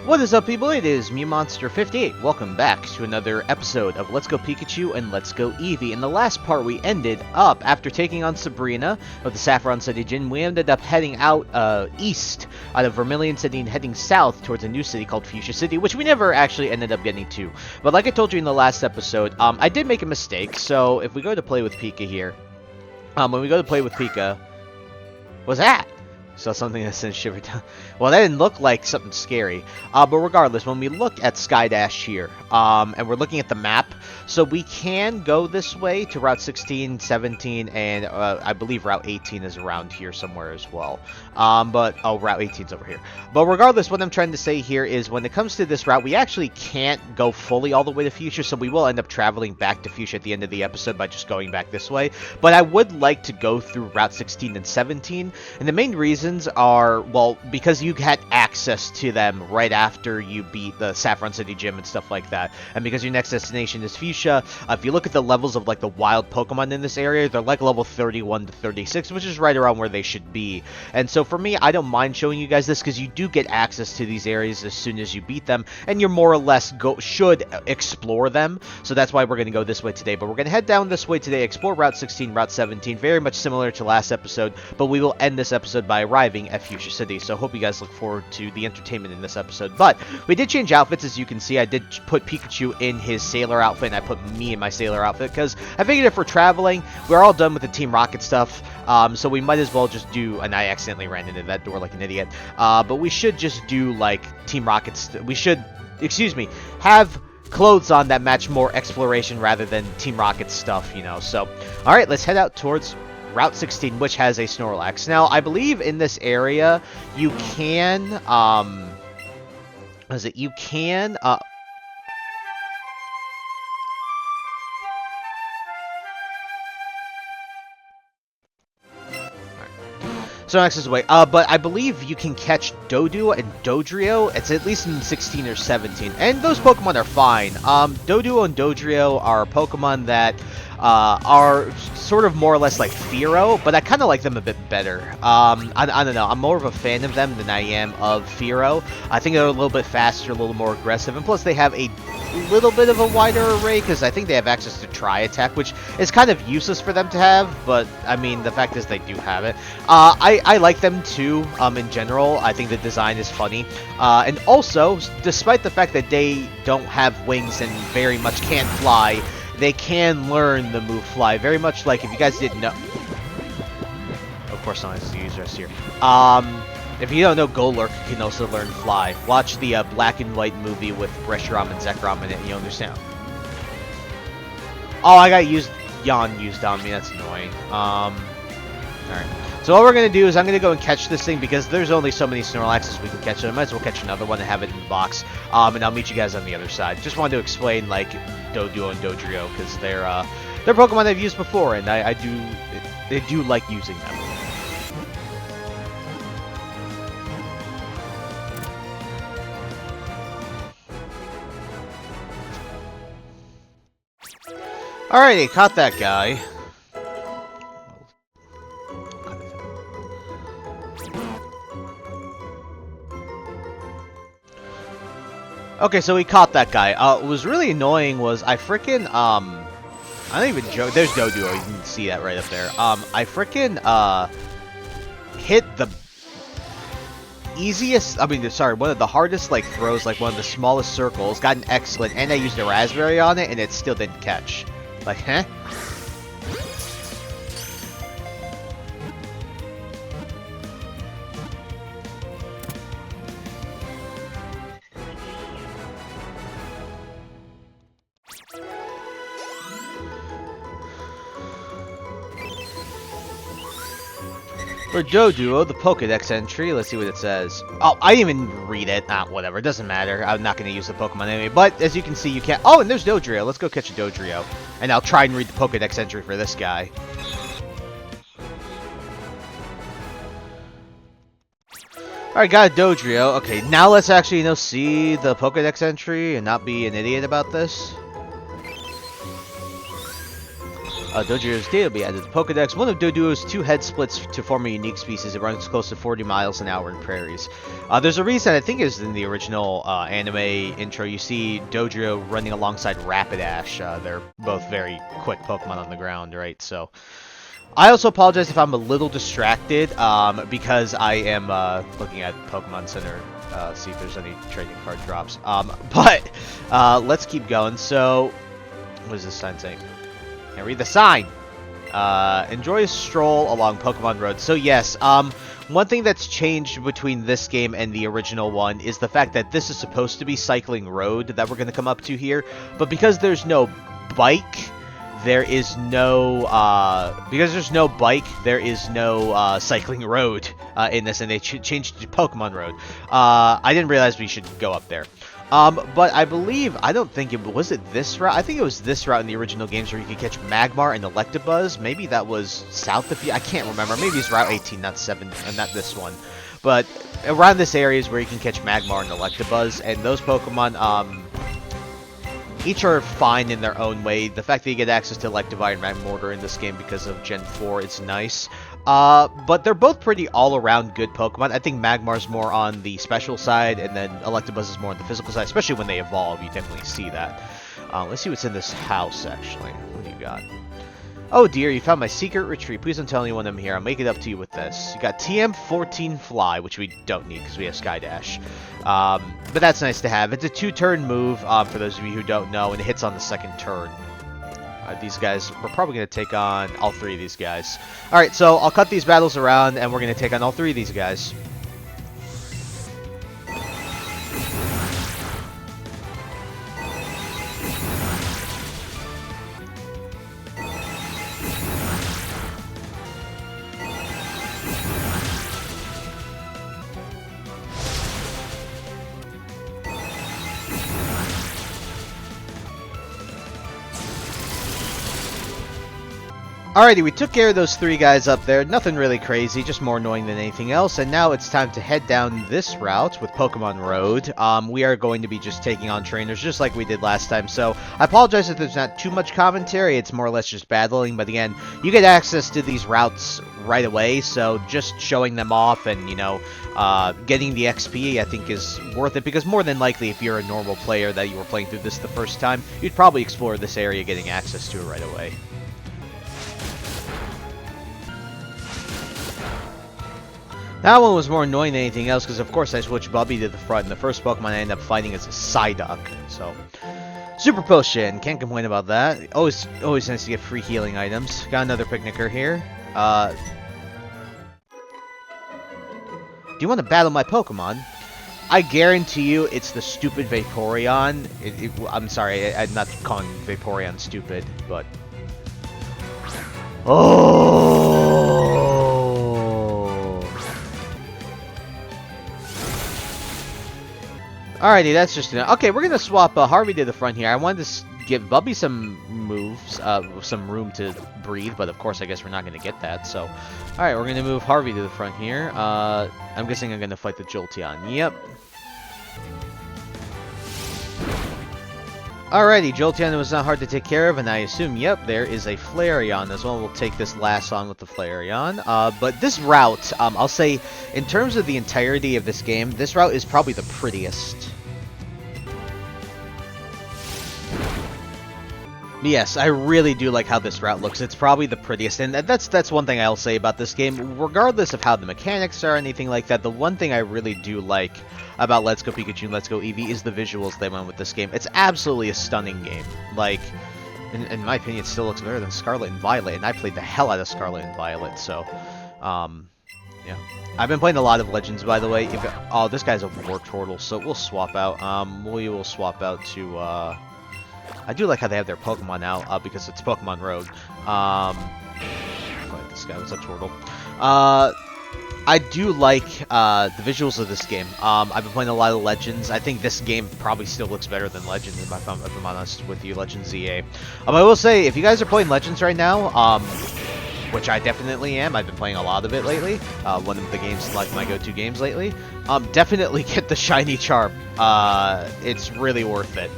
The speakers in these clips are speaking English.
What is up, people? It is MewMonster58. Welcome back to another episode of Let's Go Pikachu and Let's Go Eevee. In the last part, we ended up, after taking on Sabrina of the Saffron City Gym, we ended up heading out east, out of Vermilion City, and heading south towards a new city called Fuchsia City, which we never actually ended up getting to. But like I told you in the last episode, I did make a mistake. So if we go to play with Pika here, when we go to play with Pika, what's that? So something that sends shiver down. Well, that didn't look like something scary. But regardless, when we look at Sky Dash here, and we're looking at the map, so we can go this way to Route 16, 17, and I believe Route 18 is around here somewhere as well. Route 18 is over here. But regardless, what I'm trying to say here is when it comes to this route, we actually can't go fully all the way to Fuchsia, so we will end up traveling back to Fuchsia at the end of the episode by just going back this way. But I would like to go through Route 16 and 17, and the main reason are, well, because you had access to them right after you beat the Saffron City Gym and stuff like that, and because your next destination is Fuchsia. If you look at the levels of like the wild Pokemon in this area, they're like level 31 to 36, which is right around where they should be. And so for me, I don't mind showing you guys this because you do get access to these areas as soon as you beat them, and you're more or less should explore them. So that's why we're going to go this way today. But we're going to head down this way today, explore Route 16, Route 17, very much similar to last episode, but we will end this episode by arriving at Fuchsia City. So I hope you guys look forward to the entertainment in this episode. But we did change outfits, as you can see. I did put Pikachu in his sailor outfit, and I put me in my sailor outfit because I figured if we're traveling, we're all done with the Team Rocket stuff, so we might as well just do, and I accidentally ran into that door like an idiot, but we should just do like Team Rocket, we should, have clothes on that match more exploration rather than Team Rocket stuff, you know. So alright, let's head out towards Route 16, which has a Snorlax. Now, I believe in this area, you can, Snorlax is away. But I believe you can catch Doduo and Dodrio. It's at least in 16 or 17. And those Pokemon are fine. Doduo and Dodrio are Pokemon that are sort of more or less like Fearow, but I kind of like them a bit better. I don't know. I'm more of a fan of them than I am of Fearow. I think they're a little bit faster, a little more aggressive, and plus they have a little bit of a wider array because I think they have access to Tri-Attack, which is kind of useless for them to have, but I mean, the fact is they do have it. I like them too, in general. I think the design is funny. And also, despite the fact that they don't have wings and very much can't fly, they can learn the move Fly. Very much like, if you guys didn't know... Of course not, it's the user here. If you don't know, Golurk can also learn Fly. Watch the black and white movie with Reshiram and Zekrom in it, and you'll understand. Oh, I got Yawn used on me. That's annoying. Alright. So what we're going to do is I'm going to go and catch this thing because there's only so many Snorlaxes we can catch. So I might as well catch another one and have it in the box. And I'll meet you guys on the other side. Just wanted to explain, like, Doduo and Dodrio because they're Pokemon I've used before, and I do like using them. Alrighty, caught that guy. Okay, so we caught that guy. What was really annoying was I freaking, I don't even joke. There's Doduo, you can see that right up there. I freaking, hit the easiest, one of the hardest, like, throws, like, one of the smallest circles, got an excellent, and I used a raspberry on it, and it still didn't catch. Like, huh? For Doduo, the Pokedex entry, let's see what it says. Oh, I didn't even read it. Whatever, it doesn't matter. I'm not going to use the Pokemon anyway. But, as you can see, you can't... Oh, and there's Dodrio. Let's go catch a Dodrio. And I'll try and read the Pokedex entry for this guy. Alright, got a Dodrio. Okay, now let's actually, see the Pokedex entry and not be an idiot about this. Doduo's data will be added to Pokedex. One of Doduo's 2 head splits to form a unique species. It runs close to 40 miles an hour in prairies. There's a reason, I think it was in the original anime intro, you see Doduo running alongside Rapidash. They're both very quick Pokemon on the ground, right? So, I also apologize if I'm a little distracted, because I am looking at Pokemon Center, see if there's any trading card drops. But let's keep going. So, what is this sign saying? Can't read the sign. Enjoy a stroll along Pokemon Road. So yes, one thing that's changed between this game and the original one is the fact that this is supposed to be Cycling Road that we're going to come up to here, but because there's no bike, there is no Cycling Road in this, and they changed it to Pokemon Road. I didn't realize we should go up there. But I believe, I don't think was it this route? I think it was this route in the original games where you could catch Magmar and Electabuzz. Maybe that was south of you. I can't remember. Maybe it's Route 18, not 7, and not this one. But around this area is where you can catch Magmar and Electabuzz, and those Pokemon, each are fine in their own way. The fact that you get access to Electivire and Magmortar in this game because of Gen 4 is nice. But they're both pretty all-around good Pokemon. I think Magmar's more on the special side, and then Electabuzz is more on the physical side, especially when they evolve. You definitely see that. Let's see what's in this house, actually. What do you got? Oh dear, you found my secret retreat. Please don't tell anyone I'm here. I'll make it up to you with this. You got TM14 Fly, which we don't need because we have Skydash. But that's nice to have. It's a 2-turn move, for those of you who don't know, and it hits on the 2nd turn. These guys, we're probably going to take on all 3 of these guys. Alright, so I'll cut these battles around, and we're going to take on all 3 of these guys. Alrighty, we took care of those 3 guys up there. Nothing really crazy, just more annoying than anything else. And now it's time to head down this route with Pokemon Road. We are going to be just taking on trainers just like we did last time. So I apologize if there's not too much commentary. It's more or less just battling. But again, you get access to these routes right away. So just showing them off and, you know, getting the XP I think is worth it. Because more than likely, if you're a normal player that you were playing through this the first time, you'd probably explore this area getting access to it right away. That one was more annoying than anything else, because of course I switched Bubby to the front, and the first Pokemon I ended up fighting is a Psyduck. So, Super Potion, can't complain about that. Always nice to get free healing items. Got another Picnicker here. Do you want to battle my Pokemon? I guarantee you it's the stupid Vaporeon. I'm sorry, I'm not calling Vaporeon stupid, but... Oh! Alrighty, that's just enough. Okay, we're gonna swap Harvey to the front here. I wanted to give Bubby some moves, some room to breathe, but of course I guess we're not gonna get that, so... Alright, we're gonna move Harvey to the front here. I'm guessing I'm gonna fight the Jolteon. Yep. Alrighty, Jolteon was not hard to take care of, and I assume, yep, there is a Flareon as well. We'll take this last on with the Flareon. But this route, I'll say, in terms of the entirety of this game, this route is probably the prettiest. Yes, I really do like how this route looks. It's probably the prettiest, and that's one thing I'll say about this game. Regardless of how the mechanics are or anything like that, the one thing I really do like about Let's Go Pikachu and Let's Go Eevee is the visuals they went with this game. It's absolutely a stunning game. Like, in my opinion, it still looks better than Scarlet and Violet, and I played the hell out of Scarlet and Violet, so, yeah. I've been playing a lot of Legends, by the way. Oh, this guy's a Wartortle, so we'll swap out. We will swap out to, I do like how they have their Pokemon out, because it's Pokemon Road. Fight this guy. What's up, Tortle? I do like the visuals of this game. I've been playing a lot of Legends. I think this game probably still looks better than Legends, if I'm honest with you, Legends ZA. I will say, if you guys are playing Legends right now, which I definitely am, I've been playing a lot of it lately, one of the games, like my go-to games lately, definitely get the Shiny Charm. It's really worth it.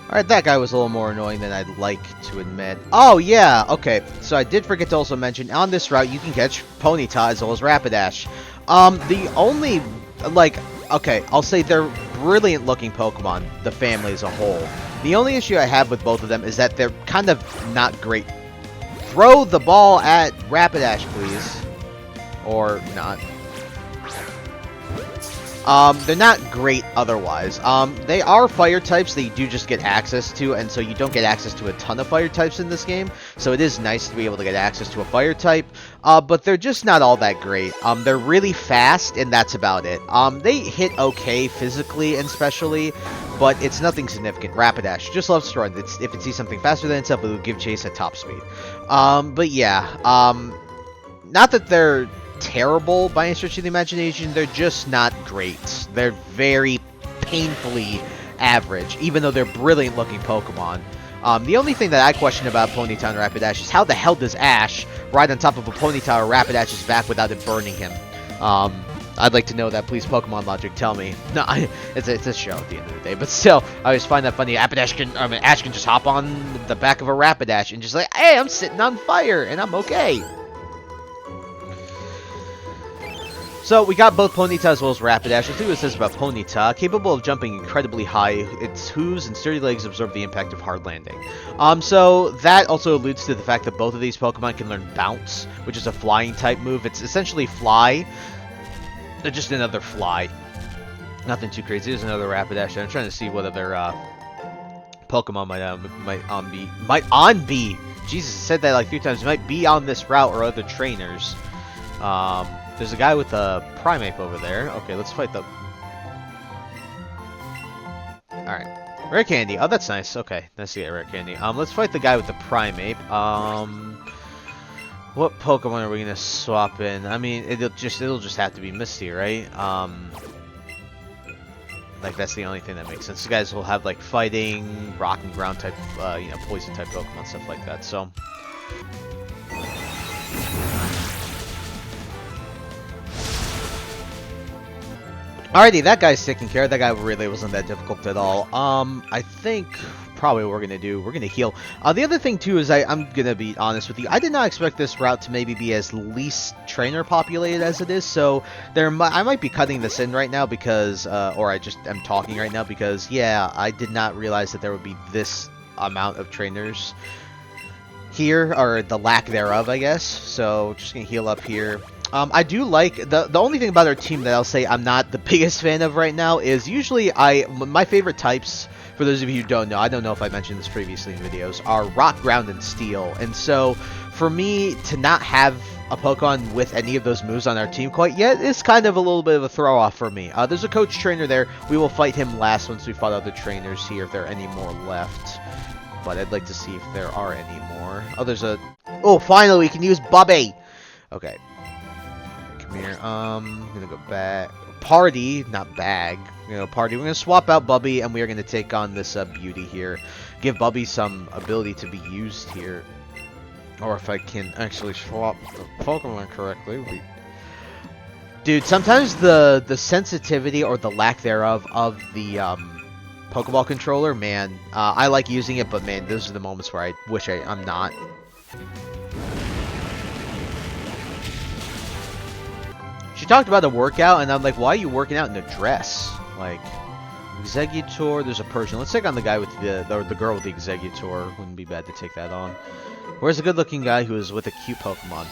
Alright, that guy was a little more annoying than I'd like to admit. Oh, yeah, okay. So I did forget to also mention, on this route, you can catch Ponyta as well as Rapidash. The only, like, okay, I'll say they're brilliant-looking Pokemon, the family as a whole. The only issue I have with both of them is that they're kind of not great. Throw the ball at Rapidash, please. Or not. They're not great otherwise. They are fire types that you do just get access to, and so you don't get access to a ton of fire types in this game, so it is nice to be able to get access to a fire type, but they're just not all that great. They're really fast, and that's about it. They hit okay physically and specially, but it's nothing significant. Rapidash just loves to run. If it sees something faster than itself, it will give chase at top speed. But yeah, not that they're terrible by any stretch of the imagination, they're just not great. They're very painfully average, even though they're brilliant looking Pokemon. The only thing that I question about Ponyta and Rapidash is how the hell does Ash ride on top of a Ponyta or Rapidash's back without it burning him? I'd like to know that, please, Pokemon Logic, tell me. No, it's a show at the end of the day, but still, I always find that funny. Ash can just hop on the back of a Rapidash and just like, hey, I'm sitting on fire, and I'm okay. So, we got both Ponyta as well as Rapidash. Let's see what it says about Ponyta. Capable of jumping incredibly high, its hooves and sturdy legs absorb the impact of hard landing. So that also alludes to the fact that both of these Pokemon can learn Bounce, which is a flying type move. It's essentially Fly. They're just another Fly. Nothing too crazy. There's another Rapidash. I'm trying to see what other Pokemon might be. Jesus, I said that like 3 times. Might be on this route or other trainers. There's a guy with a Primeape over there. Okay, let's fight the... Alright. Rare Candy. Oh, that's nice. Okay, nice to get Rare Candy. Let's fight the guy with the Primeape. What Pokemon are we gonna swap in? I mean, it'll just have to be Misty, right? Like, that's the only thing that makes sense. You guys will have, like, fighting, rock and ground type, you know, poison type Pokemon, stuff like that, so... Alrighty, that guy's taken care of. That guy really wasn't that difficult at all. I think probably what we're going to heal. The other thing, too, is I'm going to be honest with you. I did not expect this route to maybe be as least trainer populated as it is, so I might be cutting this in right now because, or I just am talking right now because, yeah, I did not realize that there would be this amount of trainers here, or the lack thereof, I guess. So, just going to heal up here. I do like, the only thing about our team that I'll say I'm not the biggest fan of right now is usually my favorite types, for those of you who don't know, I don't know if I mentioned this previously in videos, are Rock, Ground, and Steel. And so, for me to not have a Pokemon with any of those moves on our team quite yet is kind of a little bit of a throw-off for me. There's a coach trainer there. We will fight him last once we fought other trainers here, if there are any more left. But I'd like to see if there are any more. Oh, there's a... Oh, finally, we can use Bubby! Okay. Here. I'm gonna go back. Party, not bag. You know, party. We're gonna swap out Bubby, and we are gonna take on this beauty here. Give Bubby some ability to be used here. Or if I can actually swap the Pokemon correctly. Dude, sometimes the sensitivity or the lack thereof of the Pokeball controller, man, I like using it, but man, those are the moments where I wish I'm not. She talked about a workout, and I'm like, why are you working out in a dress? Like, Exeggutor, there's a Persian. Let's take on the guy with the girl with the Exeggutor. Wouldn't be bad to take that on. Where's the good-looking guy who is with a cute Pokemon?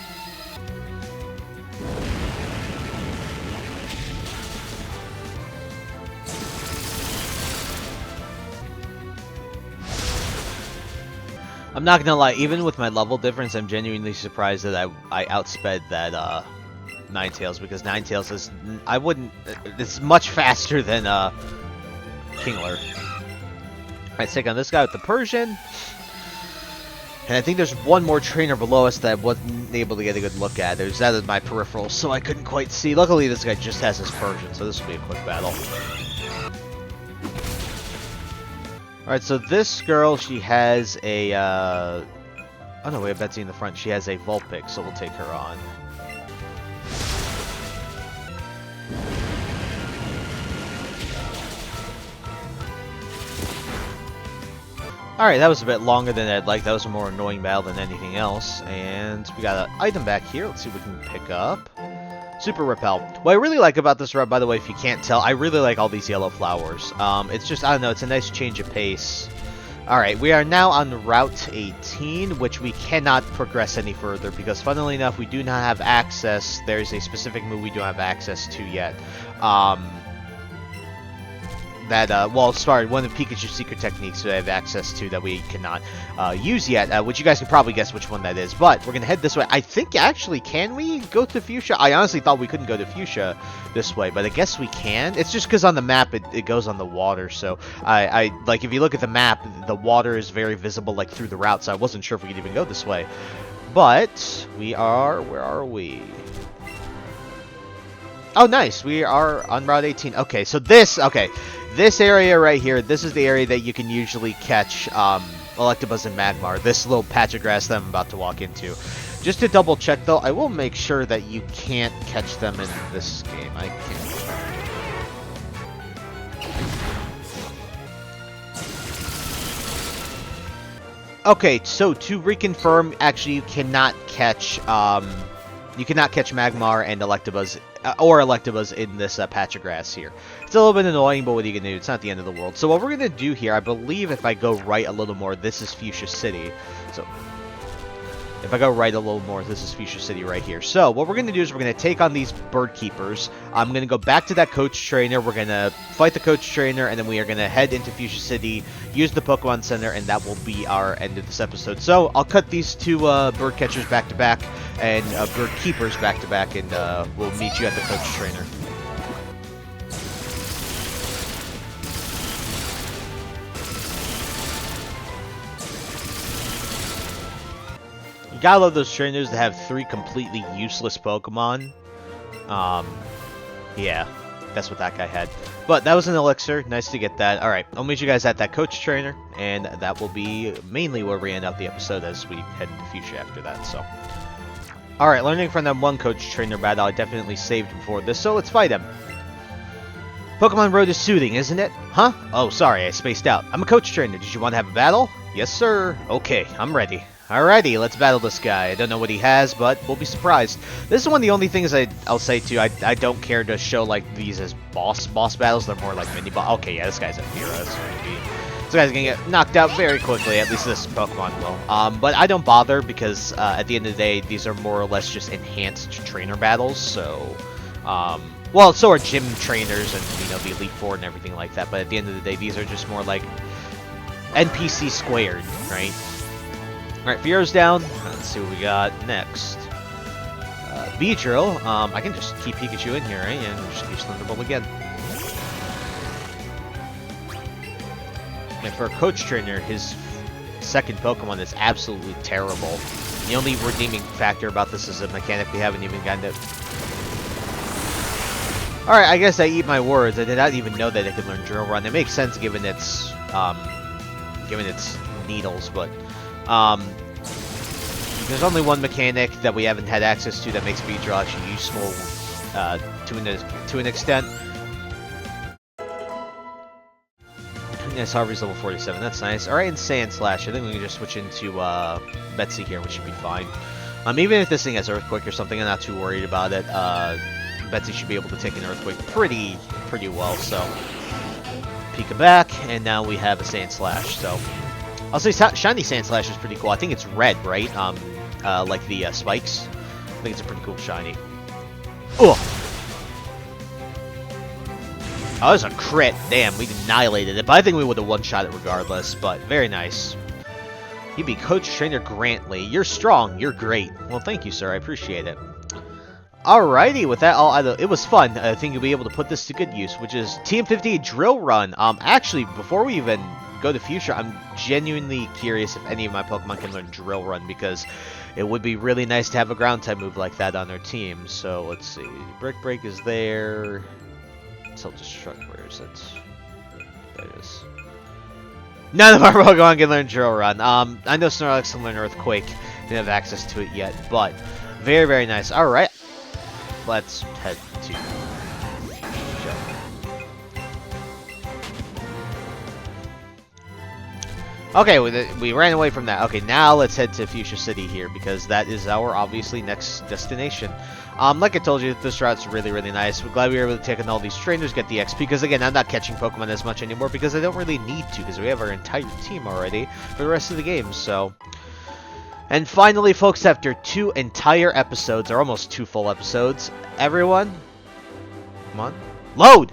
I'm not gonna lie, even with my level difference, I'm genuinely surprised that I outsped that, Ninetales, because Ninetales is, it's much faster than, Kingler. Alright, take on this guy with the Persian. And I think there's one more trainer below us that I wasn't able to get a good look at. There's that in my peripheral, so I couldn't quite see. Luckily, this guy just has his Persian, so this will be a quick battle. Alright, so this girl, she has a, oh no, we have Betsy in the front. She has a Vulpix, so we'll take her on. Alright, that was a bit longer than I'd like. That was a more annoying battle than anything else. And we got an item back here. Let's see what we can pick up. Super Repel. What I really like about this run, by the way, if you can't tell, I really like all these yellow flowers. It's just, I don't know, it's a nice change of pace. Alright, we are now on Route 18, which we cannot progress any further because, funnily enough, we do not have access. There's a specific move we don't have access to yet. Well, sorry, one of Pikachu's secret techniques that I have access to that we cannot use yet, which you guys can probably guess which one that is. But we're going to head this way. I think, actually, can we go to Fuchsia? I honestly thought we couldn't go to Fuchsia this way, but I guess we can. It's just because on the map it goes on the water, so like, if you look at the map, the water is very visible, like, through the route, so I wasn't sure if we could even go this way. But we are, where are we? Oh, nice. We are on Route 18. Okay, so this area right here, this is the area that you can usually catch Electabuzz and Magmar. This little patch of grass that I'm about to walk into. Just to double check, though, I will make sure that you can't catch them in this game. I can't. Okay, so to reconfirm, actually, you cannot catch Magmar and Electabuzz, or Electabuzz in this patch of grass here. It's a little bit annoying, but what are you going to do? It's not the end of the world. So what we're going to do here, I believe if I go right a little more, this is Fuchsia City. So if I go right a little more, this is Fuchsia City right here. So what we're going to do is we're going to take on these bird keepers. I'm going to go back to that coach trainer. We're going to fight the coach trainer, and then we are going to head into Fuchsia City, use the Pokemon Center, and that will be our end of this episode. So I'll cut these two bird catchers back to back and bird keepers back to back, and we'll meet you at the coach trainer. Gotta love those trainers that have 3 completely useless Pokemon. Yeah, that's what that guy had. But that was an elixir. Nice to get that. Alright, I'll meet you guys at that coach trainer, and that will be mainly where we end up the episode as we head into Fuchsia after that, so. Alright, learning from that one coach trainer battle I definitely saved before this, so let's fight him. Pokemon Road is soothing, isn't it? Huh? Oh, sorry, I spaced out. I'm a coach trainer. Did you want to have a battle? Yes, sir. Okay, I'm ready. Alrighty, let's battle this guy. I don't know what he has, but we'll be surprised. This is one of the only things I'll say too. I don't care to show like these as boss battles. They're more like mini boss. Okay, yeah, this guy's a hero. This guy's gonna get knocked out very quickly. At least this Pokemon will. But I don't bother because at the end of the day, these are more or less just enhanced trainer battles. So, well, so are gym trainers and the Elite Four and everything like that. But at the end of the day, these are just more like NPC squared, right? Alright, Fiora's down. Let's see what we got next. Beedrill. I can just keep Pikachu in here, right? And just use Thunderbolt again. And for a coach trainer, his second Pokemon is absolutely terrible. The only redeeming factor about this is a mechanic we haven't even gotten to. Alright, I guess I eat my words. I did not even know that it could learn Drill Run. It makes sense given its needles, but there's only one mechanic that we haven't had access to that makes Beedrill actually useful to an extent. Yes, Harvey's level 47. That's nice. Alright, and Sand Slash. I think we can just switch into Betsy here, which should be fine. Even if this thing has Earthquake or something, I'm not too worried about it. Betsy should be able to take an Earthquake pretty well, so Pika back, and now we have a Sand Slash, so I'll say Shiny Sand Slash is pretty cool. I think it's red, right? Like the spikes. I think it's a pretty cool shiny. Oh! Oh, that was a crit. Damn, we annihilated it. But I think we would have one-shot it regardless. But very nice. You be Coach Trainer Grantley. You're strong. You're great. Well, thank you, sir. I appreciate it. Alrighty, with that, it was fun. I think you'll be able to put this to good use, which is TM58 Drill Run. Actually, before we even go to Fuchsia, I'm genuinely curious if any of my Pokemon can learn Drill Run, because it would be really nice to have a ground-type move like that on their team. So, let's see. Brick Break is there. Self-Destruct, where is it? There it is. None of our Pokemon can learn Drill Run. I know Snorlax can learn Earthquake. Didn't have access to it yet, but very, very nice. Alright. Let's head to Okay, we ran away from that. Okay, now let's head to Fuchsia City here, because that is our, obviously, next destination. Like I told you, this route's really, really nice. We're glad we were able to take on all these trainers, get the XP, because again, I'm not catching Pokemon as much anymore, because I don't really need to, because we have our entire team already for the rest of the game, so... And finally, folks, after 2 entire episodes, or almost 2 full episodes, everyone... Come on. Load!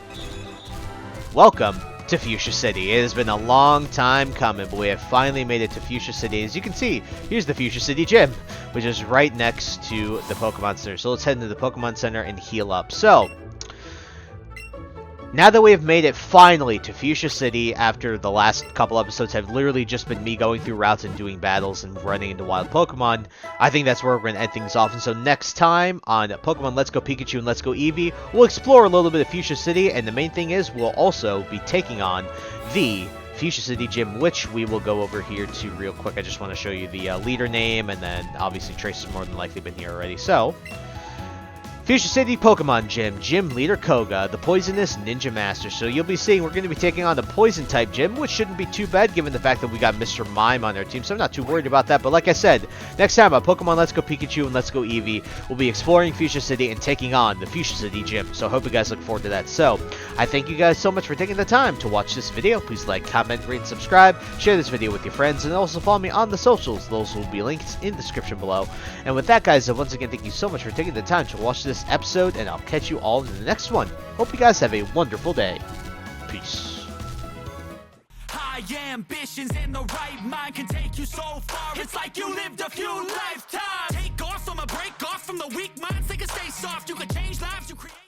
Welcome to Fuchsia City. It has been a long time coming, but we have finally made it to Fuchsia City. As you can see, here's the Fuchsia City Gym, which is right next to the Pokemon Center. So let's head into the Pokemon Center and heal up. So, now that we have made it finally to Fuchsia City, after the last couple episodes have literally just been me going through routes and doing battles and running into wild Pokemon, I think that's where we're going to end things off. And so next time on Pokemon Let's Go Pikachu and Let's Go Eevee, we'll explore a little bit of Fuchsia City, and the main thing is we'll also be taking on the Fuchsia City Gym, which we will go over here to real quick. I just want to show you the leader name, and then obviously Trace has more than likely been here already. So... Fuchsia City Pokemon Gym, Gym Leader Koga, the Poisonous Ninja Master. So you'll be seeing we're going to be taking on the Poison type gym, which shouldn't be too bad given the fact that we got Mr. Mime on our team. So I'm not too worried about that. But like I said, next time on Pokemon Let's Go Pikachu and Let's Go Eevee, we'll be exploring Fuchsia City and taking on the Fuchsia City Gym. So I hope you guys look forward to that. So I thank you guys so much for taking the time to watch this video. Please like, comment, rate, and subscribe. Share this video with your friends, and also follow me on the socials. Those will be linked in the description below. And with that, guys, once again, thank you so much for taking the time to watch this episode, and I'll catch you all in the next one. Hope you guys have a wonderful day. Peace. High ambitions and the right mind can take you so far. It's like you lived a few lifetimes. Take off from a break off from the weak minds. They can stay soft. You can change lives. You create.